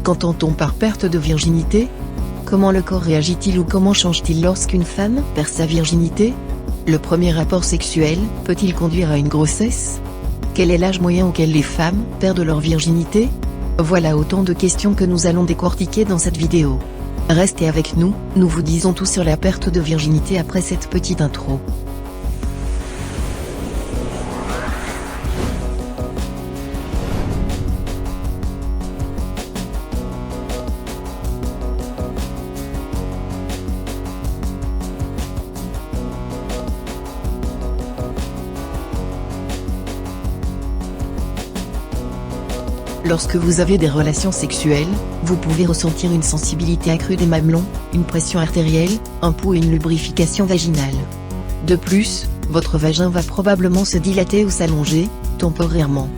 Qu'entend-on par perte de virginité? Comment le corps réagit-il ou comment change-t-il lorsqu'une femme perd sa virginité? Le premier rapport sexuel peut-il conduire à une grossesse? Quel est l'âge moyen auquel les femmes perdent leur virginité? Voilà autant de questions que nous allons décortiquer dans cette vidéo. Restez avec nous, nous vous disons tout sur la perte de virginité après cette petite intro. Lorsque vous avez des relations sexuelles, vous pouvez ressentir une sensibilité accrue des mamelons, une pression artérielle, un pouls et une lubrification vaginale. De plus, votre vagin va probablement se dilater ou s'allonger, temporairement.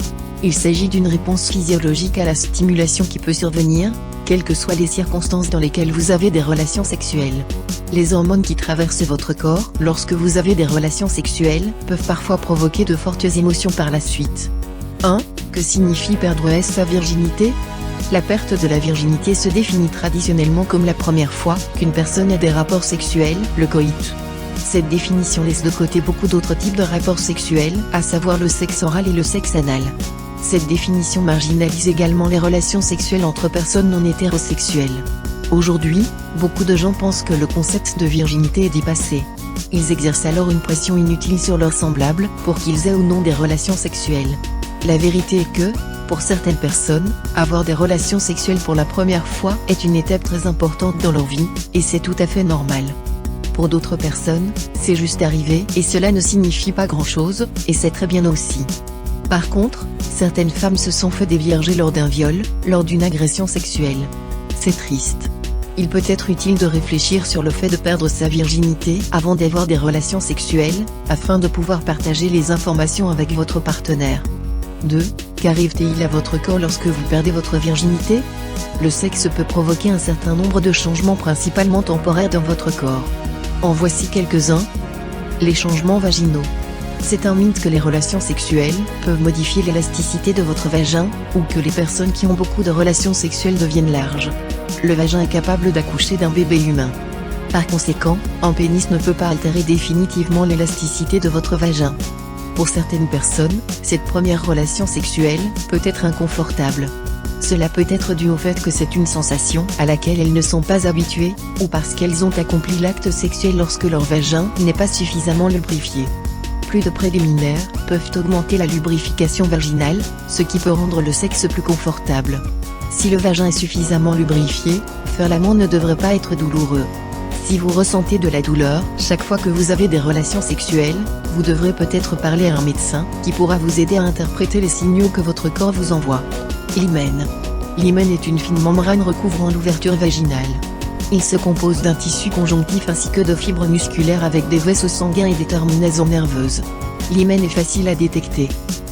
Il s'agit d'une réponse physiologique à la stimulation qui peut survenir, quelles que soient les circonstances dans lesquelles vous avez des relations sexuelles. Les hormones qui traversent votre corps lorsque vous avez des relations sexuelles peuvent parfois provoquer de fortes émotions par la suite. 1. Que signifie perdre sa virginité? La perte de la virginité se définit traditionnellement comme la première fois qu'une personne a des rapports sexuels, le coït. Cette définition laisse de côté beaucoup d'autres types de rapports sexuels, à savoir le sexe oral et le sexe anal. Cette définition marginalise également les relations sexuelles entre personnes non hétérosexuelles. Aujourd'hui, beaucoup de gens pensent que le concept de virginité est dépassé. Ils exercent alors une pression inutile sur leurs semblables, pour qu'ils aient ou non des relations sexuelles. La vérité est que, pour certaines personnes, avoir des relations sexuelles pour la première fois est une étape très importante dans leur vie, et c'est tout à fait normal. Pour d'autres personnes, c'est juste arrivé et cela ne signifie pas grand-chose, et c'est très bien aussi. Par contre, certaines femmes se sont fait dévierger lors d'un viol, lors d'une agression sexuelle. C'est triste. Il peut être utile de réfléchir sur le fait de perdre sa virginité avant d'avoir des relations sexuelles, afin de pouvoir partager les informations avec votre partenaire. 2. Qu'arrive-t-il à votre corps lorsque vous perdez votre virginité? Le sexe peut provoquer un certain nombre de changements principalement temporaires dans votre corps. En voici quelques-uns. Les changements vaginaux. C'est un mythe que les relations sexuelles peuvent modifier l'élasticité de votre vagin, ou que les personnes qui ont beaucoup de relations sexuelles deviennent larges. Le vagin est capable d'accoucher d'un bébé humain. Par conséquent, un pénis ne peut pas altérer définitivement l'élasticité de votre vagin. Pour certaines personnes, cette première relation sexuelle peut être inconfortable. Cela peut être dû au fait que c'est une sensation à laquelle elles ne sont pas habituées, ou parce qu'elles ont accompli l'acte sexuel lorsque leur vagin n'est pas suffisamment lubrifié. Plus de préliminaires peuvent augmenter la lubrification vaginale, ce qui peut rendre le sexe plus confortable. Si le vagin est suffisamment lubrifié, faire l'amour ne devrait pas être douloureux. Si vous ressentez de la douleur chaque fois que vous avez des relations sexuelles, vous devrez peut-être parler à un médecin qui pourra vous aider à interpréter les signaux que votre corps vous envoie. L'hymen. L'hymen est une fine membrane recouvrant l'ouverture vaginale. Il se compose d'un tissu conjonctif ainsi que de fibres musculaires avec des vaisseaux sanguins et des terminaisons nerveuses. L'hymen est facile à détecter.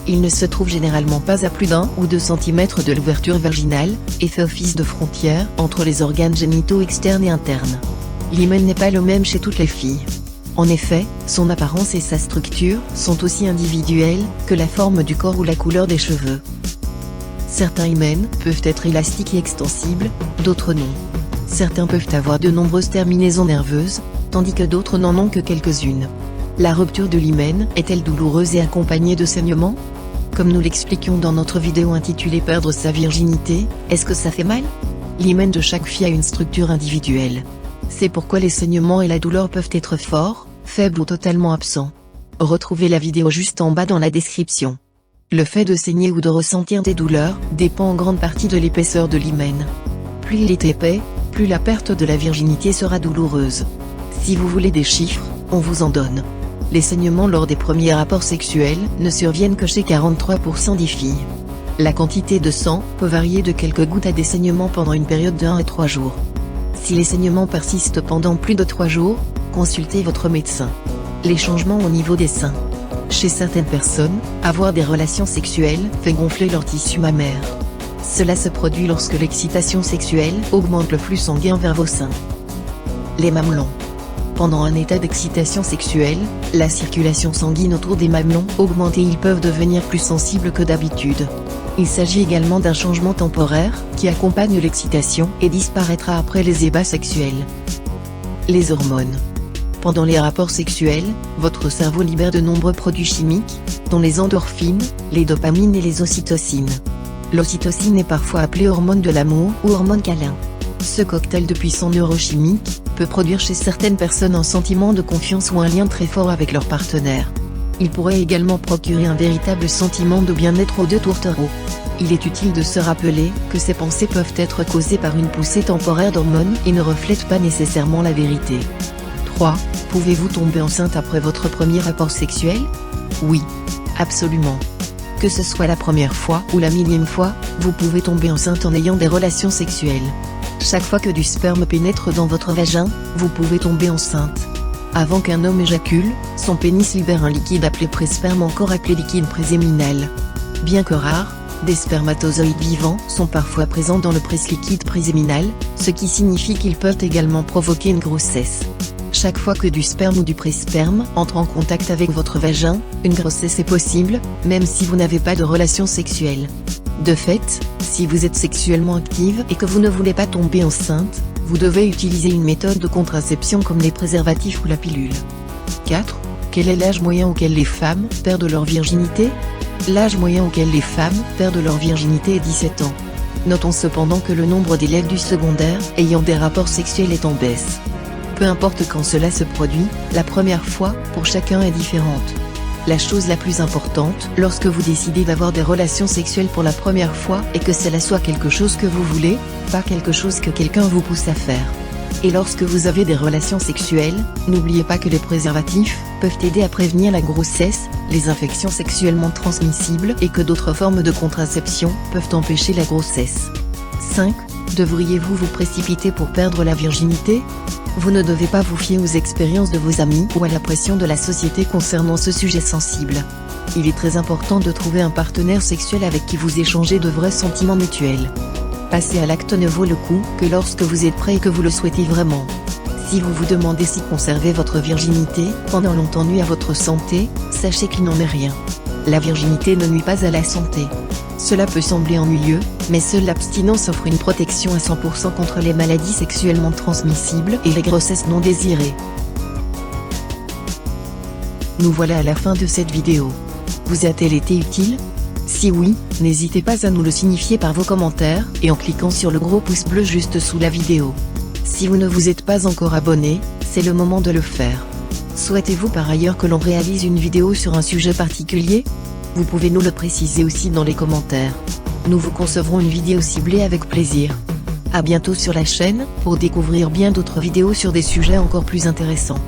Il ne se trouve généralement pas à plus d'1 ou 2 cm de l'ouverture vaginale, et fait office de frontière entre les organes génitaux externes et internes. L'hymen n'est pas le même chez toutes les filles. En effet, son apparence et sa structure sont aussi individuelles que la forme du corps ou la couleur des cheveux. Certains hymens peuvent être élastiques et extensibles, d'autres non. Certains peuvent avoir de nombreuses terminaisons nerveuses, tandis que d'autres n'en ont que quelques-unes. La rupture de l'hymen est-elle douloureuse et accompagnée de saignements? Comme nous l'expliquions dans notre vidéo intitulée Perdre sa virginité, est-ce que ça fait mal? L'hymen de chaque fille a une structure individuelle. C'est pourquoi les saignements et la douleur peuvent être forts, faibles ou totalement absents. Retrouvez la vidéo juste en bas dans la description. Le fait de saigner ou de ressentir des douleurs dépend en grande partie de l'épaisseur de l'hymen. Plus il est épais, plus la perte de la virginité sera douloureuse. Si vous voulez des chiffres, on vous en donne. Les saignements lors des premiers rapports sexuels ne surviennent que chez 43% des filles. La quantité de sang peut varier de quelques gouttes à des saignements pendant une période de 1 à 3 jours. Si les saignements persistent pendant plus de 3 jours, consultez votre médecin. Les changements au niveau des seins. Chez certaines personnes, avoir des relations sexuelles fait gonfler leur tissu mammaire. Cela se produit lorsque l'excitation sexuelle augmente le flux sanguin vers vos seins. Les mamelons. Pendant un état d'excitation sexuelle, la circulation sanguine autour des mamelons augmente et ils peuvent devenir plus sensibles que d'habitude. Il s'agit également d'un changement temporaire, qui accompagne l'excitation et disparaîtra après les ébats sexuels. Les hormones. Pendant les rapports sexuels, votre cerveau libère de nombreux produits chimiques, dont les endorphines, les dopamines et les ocytocines. L'ocytocine est parfois appelée hormone de l'amour ou hormone câlin. Ce cocktail de puissants neurochimiques peut produire chez certaines personnes un sentiment de confiance ou un lien très fort avec leur partenaire. Il pourrait également procurer un véritable sentiment de bien-être aux deux tourtereaux. Il est utile de se rappeler que ces pensées peuvent être causées par une poussée temporaire d'hormones et ne reflètent pas nécessairement la vérité. 3. Pouvez-vous tomber enceinte après votre premier rapport sexuel? Oui. Absolument. Que ce soit la première fois ou la millième fois, vous pouvez tomber enceinte en ayant des relations sexuelles. Chaque fois que du sperme pénètre dans votre vagin, vous pouvez tomber enceinte. Avant qu'un homme éjacule, son pénis libère un liquide appelé présperme, encore appelé liquide préséminal. Bien que rares, des spermatozoïdes vivants sont parfois présents dans le liquide préséminal, ce qui signifie qu'ils peuvent également provoquer une grossesse. Chaque fois que du sperme ou du présperme entre en contact avec votre vagin, une grossesse est possible, même si vous n'avez pas de relation sexuelle. De fait, si vous êtes sexuellement active et que vous ne voulez pas tomber enceinte, vous devez utiliser une méthode de contraception comme les préservatifs ou la pilule. 4. Quel est l'âge moyen auquel les femmes perdent leur virginité? L'âge moyen auquel les femmes perdent leur virginité est 17 ans. Notons cependant que le nombre d'élèves du secondaire ayant des rapports sexuels est en baisse. Peu importe quand cela se produit, la première fois, pour chacun, est différente. La chose la plus importante, lorsque vous décidez d'avoir des relations sexuelles pour la première fois, est que cela soit quelque chose que vous voulez, pas quelque chose que quelqu'un vous pousse à faire. Et lorsque vous avez des relations sexuelles, n'oubliez pas que les préservatifs peuvent aider à prévenir la grossesse, les infections sexuellement transmissibles et que d'autres formes de contraception peuvent empêcher la grossesse. 5. Devriez-vous vous précipiter pour perdre la virginité? Vous ne devez pas vous fier aux expériences de vos amis ou à la pression de la société concernant ce sujet sensible. Il est très important de trouver un partenaire sexuel avec qui vous échangez de vrais sentiments mutuels. Passer à l'acte ne vaut le coup que lorsque vous êtes prêt et que vous le souhaitez vraiment. Si vous vous demandez si conserver votre virginité pendant longtemps nuit à votre santé, sachez qu'il n'en est rien. La virginité ne nuit pas à la santé. Cela peut sembler ennuyeux, mais seule l'abstinence offre une protection à 100% contre les maladies sexuellement transmissibles et les grossesses non désirées. Nous voilà à la fin de cette vidéo. Vous a-t-elle été utile? Si oui, n'hésitez pas à nous le signifier par vos commentaires et en cliquant sur le gros pouce bleu juste sous la vidéo. Si vous ne vous êtes pas encore abonné, c'est le moment de le faire. Souhaitez-vous par ailleurs que l'on réalise une vidéo sur un sujet particulier? Vous pouvez nous le préciser aussi dans les commentaires. Nous vous concevrons une vidéo ciblée avec plaisir. À bientôt sur la chaîne, pour découvrir bien d'autres vidéos sur des sujets encore plus intéressants.